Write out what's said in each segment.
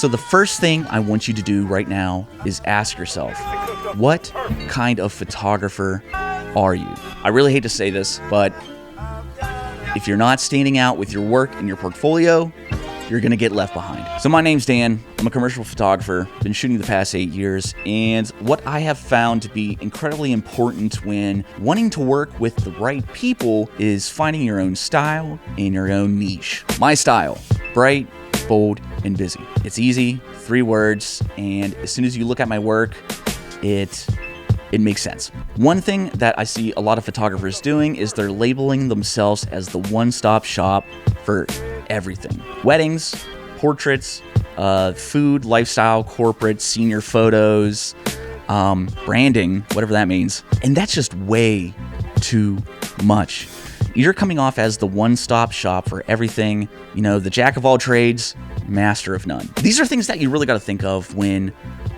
So the first thing I want you to do right now is ask yourself, what kind of photographer are you? I really hate to say this, but if you're not standing out with your work and your portfolio, you're going to get left behind. So my name's Dan. I'm a commercial photographer, been shooting the past 8 years, and what I have found to be incredibly important when wanting to work with the right people is finding your own style and your own niche. My style, bright, bold, and busy. It's easy, 3 words, and as soon as you look at my work, it makes sense. One thing that I see a lot of photographers doing is they're labeling themselves as the one-stop shop for everything. Weddings, portraits, food, lifestyle, corporate, senior photos, branding, whatever that means. And that's just way too much. You're coming off as the one-stop shop for everything, the jack of all trades, master of none. These are things that you really got to think of when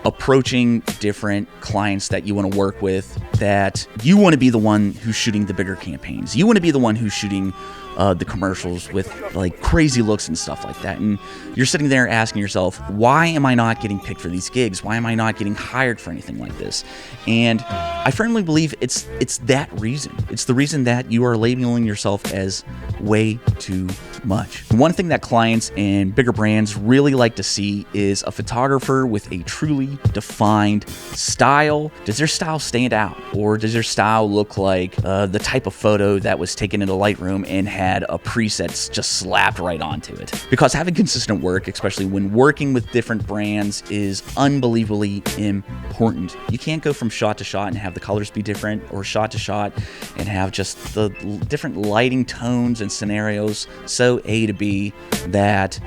approaching different clients that you want to work with, that you want to be the one who's shooting the bigger campaigns. You want to be the one who's shooting the commercials with like crazy looks and stuff like that. And you're sitting there asking yourself, why am I not getting picked for these gigs? Why am I not getting hired for anything like this? And I firmly believe it's that reason. It's the reason that you are labeling yourself as way too much. One thing that clients and bigger brands really like to see is a photographer with a truly defined style. Does their style stand out? Or does their style look like the type of photo that was taken in a Lightroom and had a preset just slapped right onto it? Because having consistent work, especially when working with different brands, is unbelievably important. You can't go from shot to shot and have the colors be different, or shot to shot and have just the different lighting tones and scenarios so A to B that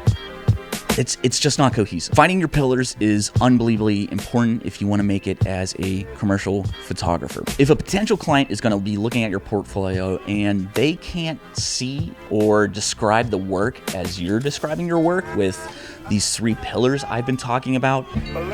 it's just not cohesive. Finding your pillars is unbelievably important if you want to make it as a commercial photographer. If a potential client is going to be looking at your portfolio and they can't see or describe the work as you're describing your work with these 3 pillars I've been talking about,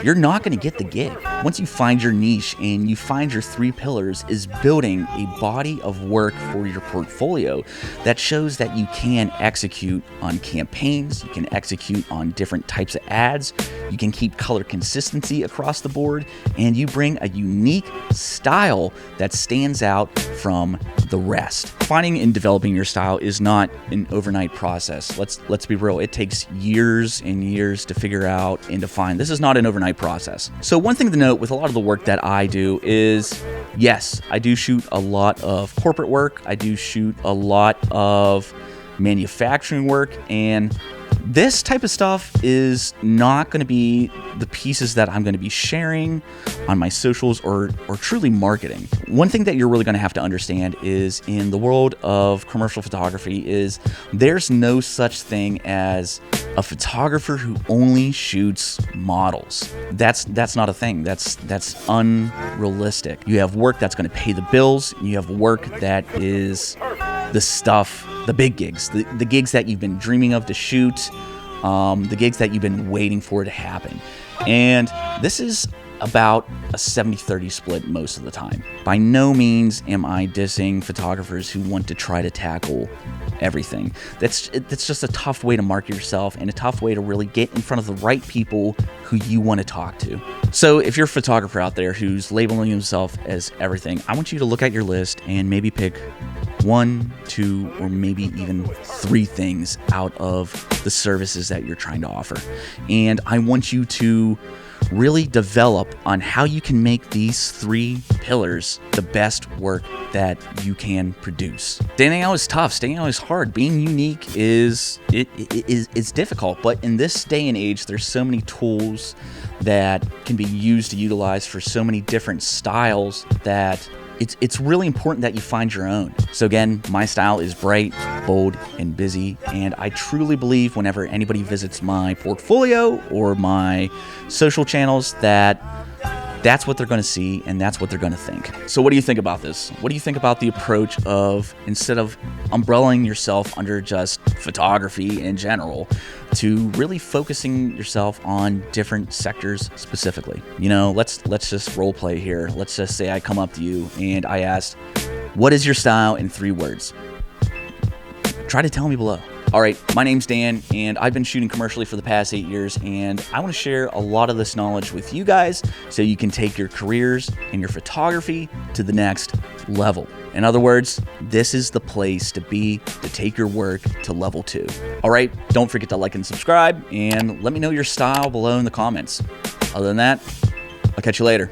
you're not going to get the gig. Once you find your niche and you find your 3 pillars, is building a body of work for your portfolio that shows that you can execute on campaigns, you can execute on different types of ads, you can keep color consistency across the board, and you bring a unique style that stands out from the rest. Finding and developing your style is not an overnight process. Let's be real. It takes years and years to figure out and define. This is not an overnight process. So one thing to note with a lot of the work that I do is, yes, I do shoot a lot of corporate work. I do shoot a lot of manufacturing work, and this type of stuff is not going to be the pieces that I'm going to be sharing on my socials or truly marketing. One thing that you're really going to have to understand is, in the world of commercial photography, is there's no such thing as a photographer who only shoots models. That's not a thing. That's unrealistic. You have work that's going to pay the bills. You have work that is the stuff, the big gigs, the gigs that you've been dreaming of to shoot, the gigs that you've been waiting for to happen. And this is about a 70-30 split most of the time. By no means am I dissing photographers who want to try to tackle everything. That's just a tough way to market yourself and a tough way to really get in front of the right people who you want to talk to. So if you're a photographer out there who's labeling himself as everything, I want you to look at your list and maybe pick 1, 2, or maybe even 3 things out of the services that you're trying to offer. And I want you to really develop on how you can make these 3 pillars the best work that you can produce. Standing out is tough. Standing out is hard. Being unique is difficult. But in this day and age, there's so many tools that can be used to utilize for so many different styles that it's really important that you find your own. So again, my style is bright, bold, and busy, and I truly believe whenever anybody visits my portfolio or my social channels that that's what they're going to see and that's what they're going to think. So what do you think about this? What do you think about the approach of, instead of umbrellaing yourself under just photography in general, to really focusing yourself on different sectors specifically? Let's just role play here. Let's just say I come up to you and I asked, what is your style in 3 words? Try to tell me below. All right, my name's Dan, and I've been shooting commercially for the past 8 years, and I want to share a lot of this knowledge with you guys so you can take your careers and your photography to the next level. In other words, this is the place to be to take your work to level 2. All right, don't forget to like and subscribe, and let me know your style below in the comments. Other than that, I'll catch you later.